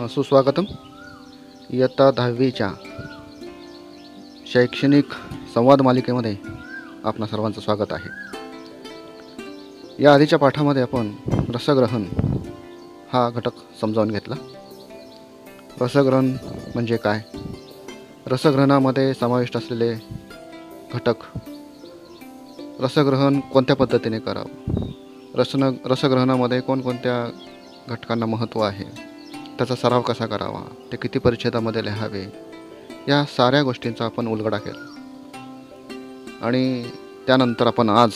सुस्वागतम. इयत्ता 10वीच्या शैक्षणिक संवाद मालिकेमध्ये आपणा सर्वांचं स्वागत आहे. या आधीच्या पाठामध्ये आपण रसग्रहण हा घटक समजावून घेतला. रसग्रहण म्हणजे काय, रसग्रहणामध्ये समाविष्ट असलेले घटक, रसग्रहण कोणत्या पद्धतीने करावं, रसग्रहणामध्ये कोणकोणत्या घटकांना महत्त्व आहे, त्याचा सराव कसा करावा, ते किती परिच्छेदामध्ये लिहावे, या साऱ्या गोष्टींचा आपण उलगडा केला. आणि त्यानंतर आपण आज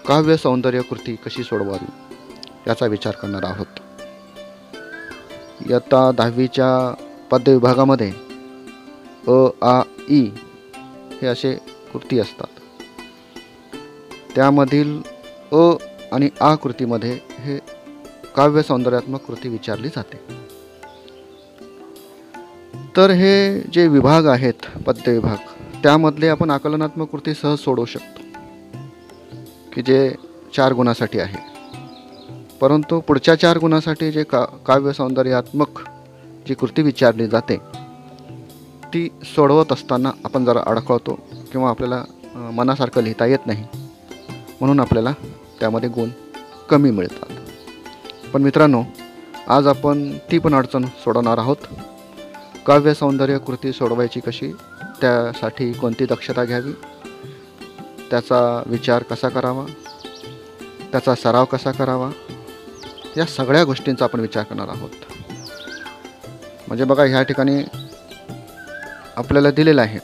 काव्य सौंदर्य कृती कशी सोडवावी याचा विचार करणार आहोत. इयत्ता 10वीच्या पद्य विभागामध्ये अ, आ, इ हे असे कृती असतात. त्यामधील अ आणि आ कृतीमध्ये हे काव्य सौंदर्यात्मक कृती विचारली जाते. तर हे जे विभाग आहेत, पद्य विभाग, त्यामधले आपण आकलनात्मक कृती सहज सोडवू शकतो, की जे 4 गुणासाठी आहे. परंतु पुढच्या 4 गुणासाठी जे काव्य सौंदर्यात्मक जी कृती विचारली जाते ती सोडवत असताना आपण जरा अडखळतो किंवा आपल्याला मनासारखं लिहिता येत नाही, म्हणून आपल्याला त्यामध्ये गुण कमी मिळतात. पण मित्रांनो, आज आपण ती पण अडचण सोडवणार आहोत. काव्य सौंदर्य कृती सोडवायची कशी, त्यासाठी कोणती दक्षता घ्यावी, त्याचा विचार कसा करावा, त्याचा सराव कसा करावा, या सगळ्या गोष्टींचा आपण विचार करणार आहोत. म्हणजे बघा, ह्या ठिकाणी आपल्याला दिलेलं आहे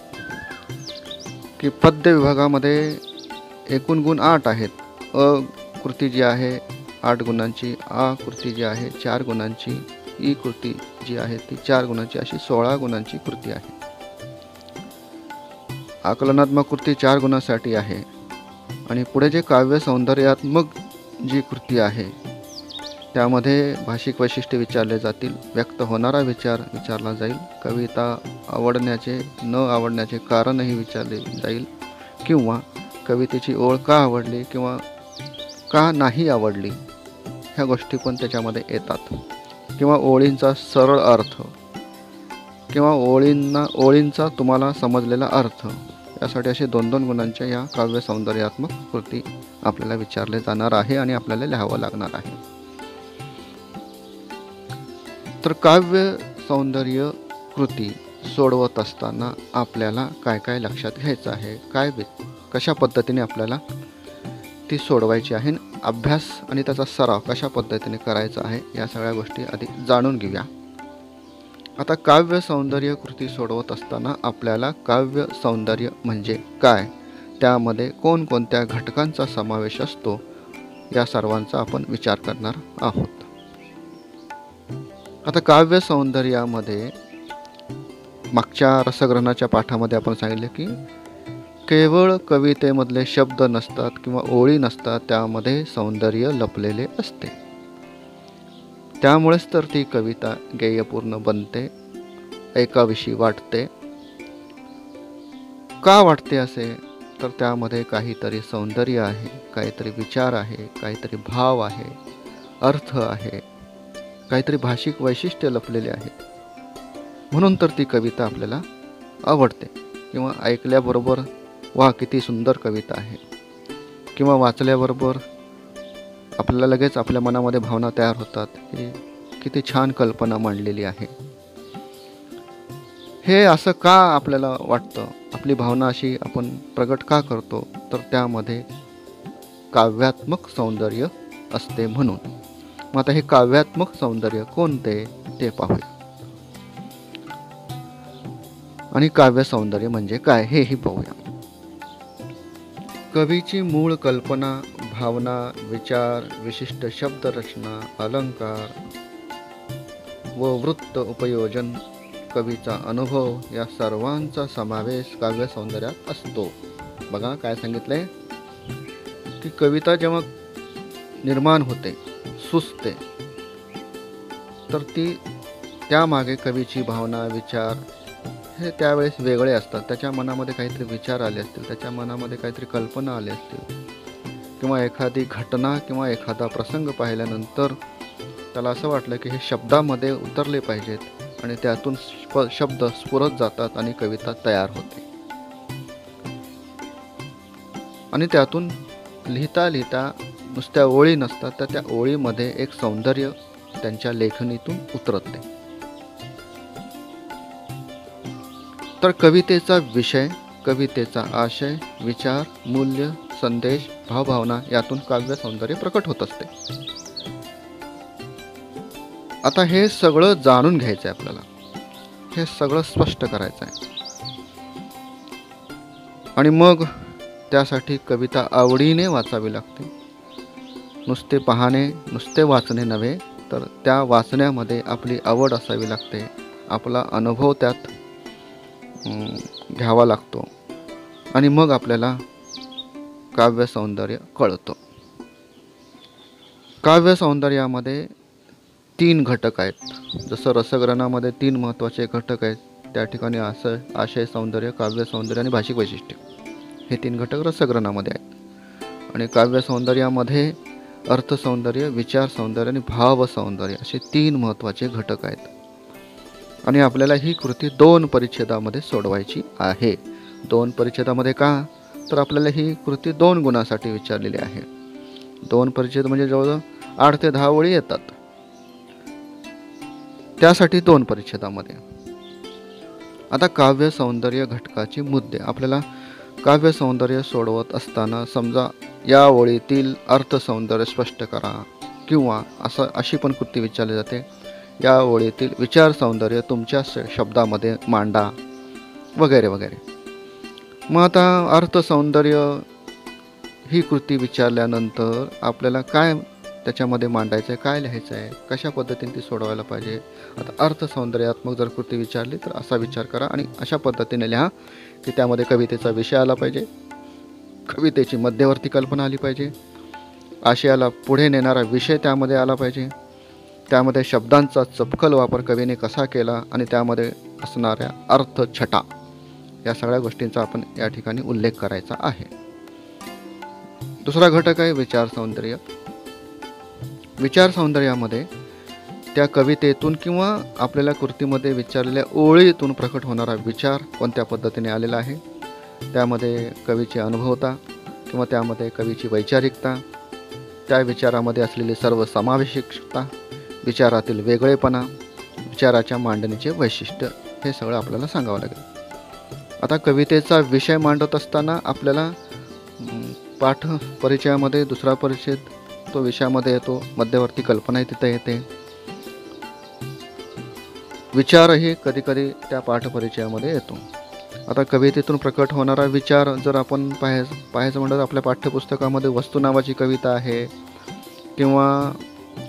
की पद्य विभागामध्ये एकूण गुण 8 आहेत. अ कृती जी आहे 8 गुणांची, आ कृती जी आहे 4 गुणांची, ई कृती जी आहे ती 4 गुणांची, अशी 16 गुणांची कृती आहे. आकलनात्मक कृती 4 गुणांसाठी आहे. आणि पुढे जे काव्य सौंदर्यात्मक जी कृती आहे त्यामध्ये भाषिक वैशिष्ट्ये विचारले जातील, व्यक्त होणारा विचार विचारला जाईल, कविता आवडण्याचे न आवडण्याचे कारणही विचारले जाईल, किंवा कवितेची ओळ का आवडली किंवा का नाही आवडली ह्या गोष्टी पण त्याच्यामध्ये येतात, किंवा ओळींचा सरळ अर्थ, किंवा ओळींचा तुम्हाला समजलेला अर्थ, यासाठी असे 2-2 गुणांच्या या काव्य सौंदर्यात्मक कृती आपल्याला विचारले जाणार आहे आणि आपल्याला लिहावं लागणार आहे. तर काव्य सौंदर्य कृती सोडवत असताना आपल्याला काय काय लक्षात घ्यायचं आहे, कशा पद्धतीने आपल्याला ती सोडवायची आहे, अभ्यास आणि त्याचा सराव कशा पद्धतीने करायचा आहे, या सगळ्या गोष्टी आधी जाणून घेऊया. आता काव्य सौंदर्य कृती सोडवत असताना आपल्याला काव्य सौंदर्य म्हणजे काय, त्यामध्ये कोणकोणत्या घटकांचा समावेश असतो, या सर्वांचा आपण विचार करणार आहोत. आता काव्य सौंदर्यामध्ये मागच्या रसग्रहणाच्या पाठामध्ये आपण सांगितले की केवळ कवितेमधले शब्द नसतात किंवा ओळी नसतात, त्यामध्ये सौंदर्य लपलेले असते. त्यामुळेच तर ती कविता गेयपूर्ण बनते, ऐकाविषयी वाटते. का वाटते असे, तर त्यामध्ये काहीतरी सौंदर्य आहे, काहीतरी विचार आहे, काहीतरी भाव आहे, अर्थ आहे, काहीतरी भाषिक वैशिष्ट्य लपलेले आहेत. म्हणून तर ती कविता आपल्याला आवडते, किंवा ऐकल्याबरोबर वा किती सुंदर कविता आहे, किंवा वाचल्याबरोबर आपल्याला लगेच आपल्या मनामध्ये भावना तयार होतात की किती छान कल्पना मांडलेली आहे. हे असं का आपल्याला वाटतं, आपली भावना अशी आपण प्रगट का करतो, तर त्यामध्ये काव्यात्मक सौंदर्य असते म्हणून. मग आता हे काव्यात्मक सौंदर्य कोणते ते पाहूया, आणि काव्य सौंदर्य म्हणजे काय हेही पाहूया. कवीची मूळ कल्पना, भावना, विचार, विशिष्ट शब्दरचना, अलंकार व वृत्त उपयोजन, कवीचा अनुभव, या सर्वांचा समावेश काव्य सौंदर्यात असतो. बघा काय सांगितलंय की कविता जेव्हा निर्माण होते, सुचते, तर ती त्यामागे कवीची भावना, विचार हे त्यावेळेस वेगळे असतात. त्याच्या मनामध्ये काहीतरी विचार आले असतील, त्याच्या मनामध्ये काहीतरी कल्पना आली असतील, किंवा एखादी घटना किंवा एखादा प्रसंग पाहिल्यानंतर त्याला असं वाटलं की हे शब्दामध्ये उतरले पाहिजेत आणि त्यातून शब्द स्फुरत जातात आणि कविता तयार होते. आणि त्यातून लिहिता लिहिता नुसत्या ओळी नसतात, तर त्या ओळीमध्ये एक सौंदर्य त्यांच्या लेखणीतून उतरते. तर कवितेचा विषय, कवितेचा आशय, विचार, मूल्य, संदेश, भावभावना यातून काव्य सौंदर्य प्रकट होत असते. आता हे सगळं जाणून घ्यायचं आहे आपल्याला, हे सगळं स्पष्ट करायचं आहे. आणि मग त्यासाठी कविता आवडीने वाचावी लागते. नुसते पाहणे, नुसते वाचणे नव्हे, तर त्या वाचण्यामध्ये आपली आवड असावी लागते. आपला अनुभव त्यात घ्यावा लागतो आणि मग आपल्याला काव्य सौंदर्य कळतं. काव्य सौंदर्यामध्ये 3 घटक आहेत. जसं रसग्रहणामध्ये 3 महत्त्वाचे घटक आहेत, त्या ठिकाणी आशय सौंदर्य, काव्य सौंदर्य आणि भाषिक वैशिष्ट्य हे 3 घटक रसग्रहणामध्ये आहेत. आणि काव्य सौंदर्यामध्ये अर्थ सौंदर्य, विचार सौंदर्य आणि भाव सौंदर्य असे 3 महत्त्वाचे घटक आहेत. आणि आपल्याला ही कृती 2 परिच्छेदामध्ये सोडवायची आहे. 2 परिच्छेदामध्ये का? तर आपल्याला ही कृती 2 गुणासाठी विचारलेली आहे. 2 परिच्छेद म्हणजे जवळजवळ 8 ते 10 ओळी येतात. त्यासाठी 2 परिच्छेदामध्ये. आता काव्य सौंदर्य घटकाचे मुद्दे. आपल्याला काव्य सौंदर्य सोडवत असताना समजा या ओळीतील अर्थ सौंदर्य स्पष्ट करा, किंवा अशी पण कृती विचारली जाते, या ओळीतील विचार सौंदर्य तुमच्या शब्दामध्ये मांडा, वगैरे वगैरे. मग आता अर्थ सौंदर्य ही कृती विचारल्यानंतर आपल्याला काय त्याच्यामध्ये मांडायचं आहे, काय लिहायचं आहे, कशा पद्धतीने ती सोडवायला पाहिजे. आता अर्थ सौंदर्यात्मक जर कृती विचारली तर असा विचार करा आणि अशा पद्धतीने लिहा की त्यामध्ये कवितेचा विषय आला पाहिजे, कवितेची मध्यवर्ती कल्पना आली पाहिजे, आशयाला पुढे नेणारा विषय त्यामध्ये आला पाहिजे, त्यामध्ये शब्दांचा चपखल वापर कवीने कसा केला आणि त्यामध्ये असणाऱ्या अर्थ छटा या सगळ्या गोष्टींचा आपण या ठिकाणी उल्लेख करायचा आहे. दुसरा घटक आहे विचार सौंदर्य. विचार सौंदर्यामध्ये त्या कवितेतून किंवा आपल्याला कृतीमध्ये विचारलेल्या ओळीतून प्रकट होणारा विचार कोणत्या पद्धतीने आलेला आहे, त्यामध्ये कवीची अनुभवता किंवा त्यामध्ये कवीची वैचारिकता, त्या विचारामध्ये असलेली सर्व समावेशकता, विचारातील वेगळेपणा, विचाराच्या मांडणीचे वैशिष्ट्य, हे सगळं आपल्याला सांगावं लागेल. आता कवितेचा विषय मांडत असताना आपल्याला पाठ परिचयामध्ये 2रा परिच्छेद तो विषयामध्ये येतो, मध्यवर्ती कल्पनाही तिथे येते, विचारही कधीकधी त्या पाठ परिचयामध्ये येतो. आता कवितेतून प्रकट होणारा विचार जर आपण पाहायचं म्हणलं तर आपल्या पाठ्यपुस्तकामध्ये वस्तू नावाची कविता आहे, किंवा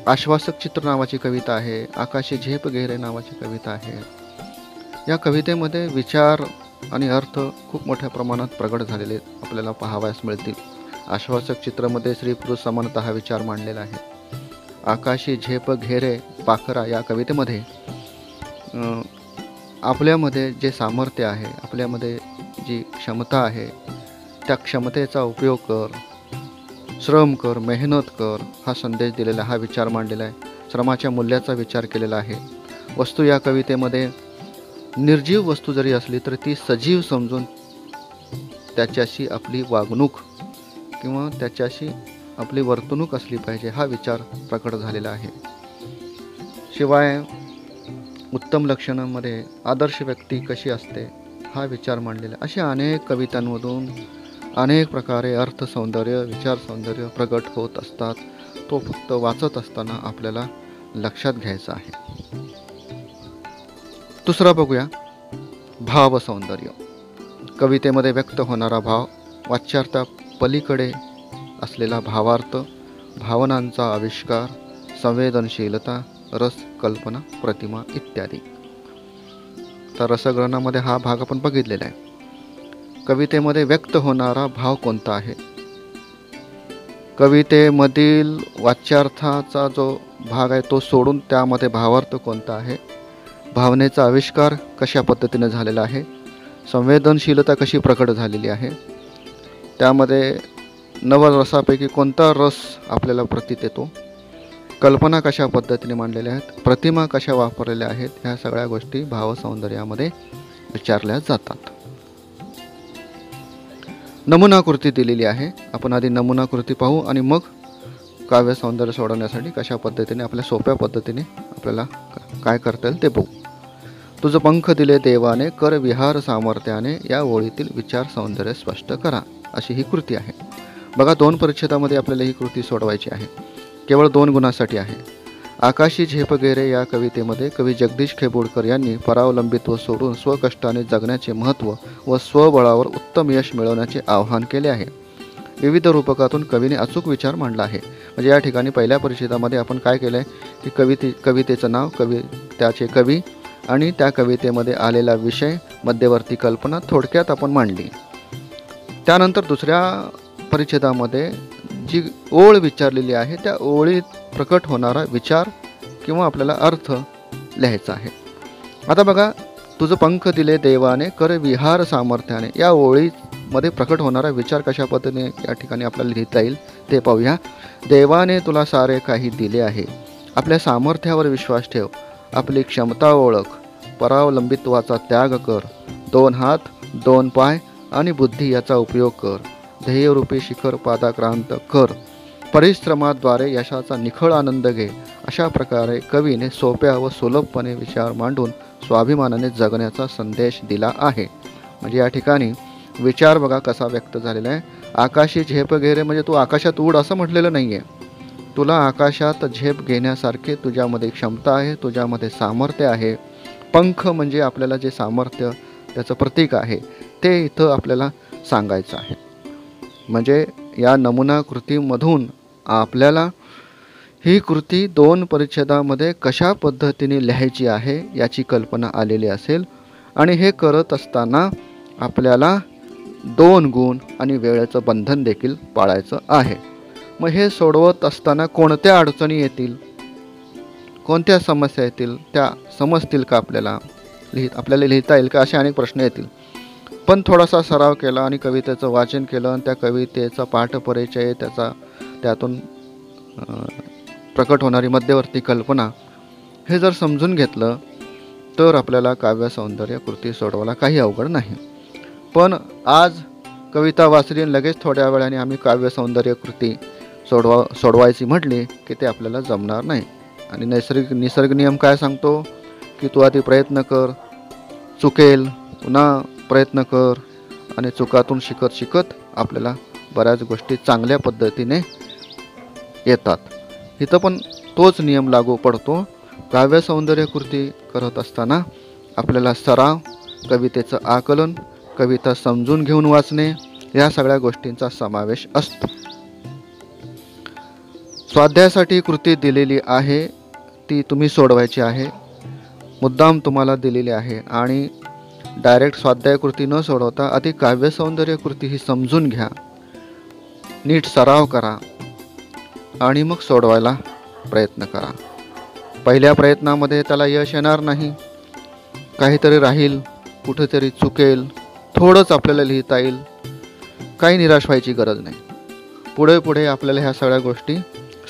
आश्वासक चित्र नावाची कविता आहे, आकाशी झेप घेरे नावाची कविता आहे. या कवितेमध्ये विचार आणि अर्थ खूप मोठ्या प्रमाणात प्रगट झालेले आपल्याला पाहावयास मिळतील. आश्वासक चित्रामध्ये स्त्री पुरुष समानता हा विचार मांडलेला आहे. आकाशी झेप घेरे पाखरा या कवितेमध्ये आपल्यामध्ये जे सामर्थ्य आहे, आपल्यामध्ये जी क्षमता आहे, त्या क्षमतेचा उपयोग कर, श्रम कर, मेहनत कर हा संदेश दिलेला, हा विचार मांडलेला आहे. श्रमाच्या मूल्याचा विचार केलेला आहे. वस्तू या कवितेमध्ये निर्जीव वस्तू जरी असली तर ती सजीव समजून त्याच्याशी आपली वागणूक किंवा त्याच्याशी आपली वर्तणूक असली पाहिजे, हा विचार प्रकट झालेला आहे. शिवाय उत्तम लक्षणांमध्ये आदर्श व्यक्ती कशी असते हा विचार मांडलेला. अशा अनेक कवितांमधून अनेक प्रकारे अर्थ सौंदर्य, विचार सौंदर्य प्रगट होत असतात. तो फक्त वाचत असताना आपल्याला लक्षात घ्यायचा आहे. दुसरा बघूया, भाव सौंदर्य. कवितेमध्ये व्यक्त होणारा भाव, वाच्यार्था पलीकडे असलेला भावार्थ, भावनांचा आविष्कार, संवेदनशीलता, रस, कल्पना, प्रतिमा इत्यादी. तर रसग्रहणामध्ये हा भाग आपण बघितलेला आहे. कवितेमध्ये व्यक्त होणारा भाव कोणता आहे, कवितेमधील वाच्यार्थाचा जो भाग आहे तो सोडून त्यामध्ये भावार्थ कोणता आहे, भावनेचा आविष्कार कशा पद्धतीने झालेला आहे, संवेदनशीलता कशी प्रकट झालेली आहे, त्यामध्ये नवरसापैकी कोणता रस आपल्याला प्रतीत येतो, कल्पना कशा पद्धतीने मांडलेल्या आहेत, प्रतिमा कशा वापरलेल्या आहेत, ह्या सगळ्या गोष्टी भावसौंदर्यामध्ये विचारल्या जातात. नमुनाकृती दिलेली आहे. आपण आधी नमुनाकृती पाहू आणि मग काव्य सौंदर्य सोडवण्यासाठी कशा पद्धतीने आपल्या सोप्या पद्धतीने आपल्याला काय करता येईल ते बघू. तुझं पंख दिले देवाने, कर विहार सामर्थ्याने, या ओळीतील विचार सौंदर्य स्पष्ट करा. अशी ही कृती आहे. बघा, 2 परिच्छेदामध्ये आपल्याला ही कृती सोडवायची आहे. केवळ 2 गुणांसाठी आहे. आकाशी झेप गेरे या कवितेमध्ये कवी जगदीश खेबोडकर यांनी परावलंबित्व सोडून स्वकष्टाने जगण्याचे महत्त्व व स्वबळावर उत्तम यश मिळवण्याचे आवाहन केले आहे. विविध रूपकातून कवीने अचूक विचार मांडला आहे. म्हणजे या ठिकाणी पहिल्या परिच्छेदामध्ये आपण काय केलं आहे की कवितेचं नाव, त्याचे कवी आणि त्या कवितेमध्ये आलेला विषय, मध्यवर्ती कल्पना थोडक्यात आपण मांडली. त्यानंतर दुसऱ्या परिच्छेदामध्ये जी ओळ विचारलेली आहे त्या ओळीत प्रकट होणारा विचार किंवा आपल्याला अर्थ लिहायचा आहे. आता बघा, तुझं पंख दिले देवाने, कर विहार सामर्थ्याने, या ओळीमध्ये प्रकट होणारा विचार कशा पद्धतीने या ठिकाणी आपल्याला लिहिता येईल ते पाहूया. देवाने तुला सारे काही दिले आहे, आपल्या सामर्थ्यावर विश्वास ठेव, आपली क्षमता ओळख, परावलंबित्वाचा त्याग कर, 2 हात 2 पाय आणि बुद्धी याचा उपयोग कर, ध्येयरूपी शिखर पादाक्रांत कर, परिश्रमाद्वारे यशाचा निखळ आनंद घे. अशा प्रकारे कवीने सोप्या व सुलभपणे विचार मांडून स्वाभिमानाने जगण्याचा संदेश दिला आहे. म्हणजे या ठिकाणी विचार बघा कसा व्यक्त झालेला आहे. आकाशी झेप घेरे म्हणजे तू आकाशात उड असं म्हटलेलं नाही आहे. तुला आकाशात झेप घेण्यासारखे तुझ्यामध्ये क्षमता आहे, तुझ्यामध्ये सामर्थ्य आहे. पंख म्हणजे आपल्याला जे सामर्थ्य त्याचं प्रतीक आहे ते इथं आपल्याला सांगायचं आहे. म्हणजे या नमुना कृतीमधून आपल्याला ही कृती 2 परिच्छेदामध्ये कशा पद्धतीने लिहायची आहे याची कल्पना आलेली असेल. आणि हे करत असताना आपल्याला 2 गुण आणि वेळेचं बंधन देखील पाळायचं आहे. मग हे सोडवत असताना कोणत्या अडचणी येतील, कोणत्या समस्या येतील त्या समजतील का आपल्याला लिहिता येईल का, असे अनेक प्रश्न येतील. पण थोडासा सराव केला आणि कवितेचं वाचन केलं आणि त्या कवितेचा पाठपरिचय, त्यातून प्रकट होणारी मध्यवर्ती कल्पना हे जर समजून घेतलं तर आपल्याला काव्य सौंदर्य कृती सोडवायला काही अवघड नाही. पण आज कविता वाचली आणि लगेच थोड्या वेळाने आम्ही काव्य सौंदर्य कृती सोडवायची म्हटली की ते आपल्याला जमणार नाही. आणि निसर्ग नियम काय सांगतो की तू आधी प्रयत्न कर, चुकेल, पुन्हा प्रयत्न कर आणि चुकातून शिकत आपल्याला बऱ्याच गोष्टी चांगल्या पद्धतीने येतात. इथं पण तोच नियम लागू पडतो. काव्य सौंदर्य कृती करत असताना आपल्याला सराव, कवितेचं आकलन, कविता समजून घेऊन वाचणे या सगळ्या गोष्टींचा समावेश असतो. स्वाध्यायासाठी कृती दिलेली आहे, ती तुम्ही सोडवायची आहे. मुद्दाम तुम्हाला दिलेली आहे आणि डायरेक्ट स्वाध्याय कृती न सोडवता आधी काव्य सौंदर्य कृती ही समजून घ्या, नीट सराव करा आणि मग सोडवायला प्रयत्न करा. पहिल्या प्रयत्नामध्ये त्याला यश येणार नाही, काहीतरी राहील, कुठेतरी चुकेल, थोडंच आपल्याला लिहिता येईल. काही निराश व्हायची गरज नाही. पुढे आपल्याला ह्या सगळ्या गोष्टी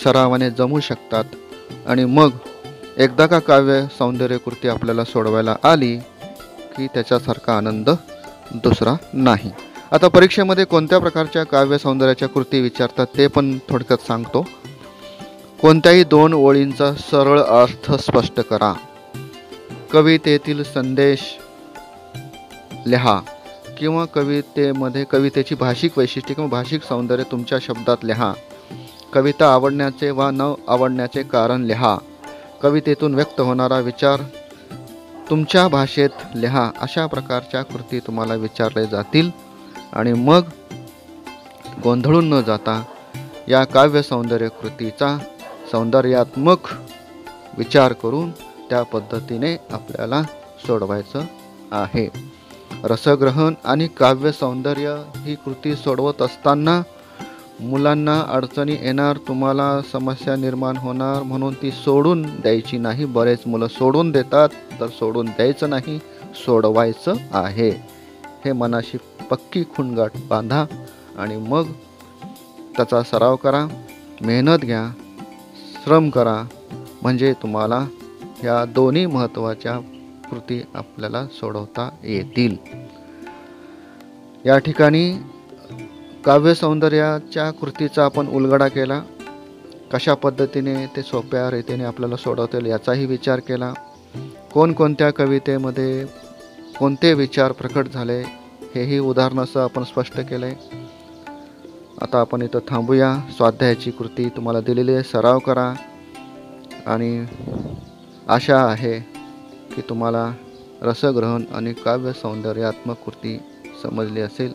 सरावाने जमू शकतात आणि मग एकदा का काव्य सौंदर्य कृती आपल्याला सोडवायला आली की त्याच्यासारखा आनंद दुसरा नाही. आता परीक्षेमध्ये कोणत्या प्रकारच्या काव्य सौंदर्याच्या कृती विचारतात ते पण थोडक्यात सांगतो. कोणत्याही 2 ओळींचा सरळ अर्थ स्पष्ट करा, कवितेतील संदेश लिहा किंवा कवितेची भाषिक वैशिष्ट्ये किंवा भाषिक सौंदर्य तुमच्या शब्दात लिहा, कविता आवडण्याचे वा न आवडण्याचे कारण लिहा, कवितेतून व्यक्त होणारा विचार तुमच्या भाषेत लिहा. अशा प्रकारच्या कृती तुम्हाला विचारले जातील आणि मग गोंधळून न जाता या काव्य सौंदर्य कृतीचा सौंदर्यात्मक विचार करून त्या पद्धतीने आपल्याला सोडवायचं आहे. रसग्रहण आणि काव्य सौंदर्य ही कृती सोडवत असताना मुलांना अडचणी येणार, तुम्हाला समस्या निर्माण होणार, म्हणून ती सोडून द्यायची नाही. बरेच मुलं सोडून देतात, तर सोडून द्यायचं नाही, सोडवायचं आहे. हे मनाशी पक्की खूणगाठ बांधा आणि मग त्याचा सराव करा, मेहनत घ्या, श्रम करा, म्हणजे तुम्हाला ह्या दोन्ही महत्त्वाच्या कृती आपल्याला सोडवता येतील. या ठिकाणी काव्य सौंदर्याच्या कृतीचा आपण उलगडा केला. कशा पद्धतीने ते सोप्या रीतीने आपल्याला सोडवता येईल याचाही विचार केला. कोणकोणत्या कवितेमध्ये कोणते विचार प्रकट झाले हेही उदाहरणासह आपण स्पष्ट केले. आता आपण इथं थांबूया. स्वाध्यायाची कृती तुम्हाला दिलेली आहे, सराव करा. आणि आशा आहे की तुम्हाला रसग्रहण आणि काव्य सौंदर्यात्मक कृती समजली असेल,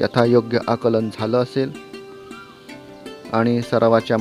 यथायोग्य आकलन झालं असेल आणि सरावाच्या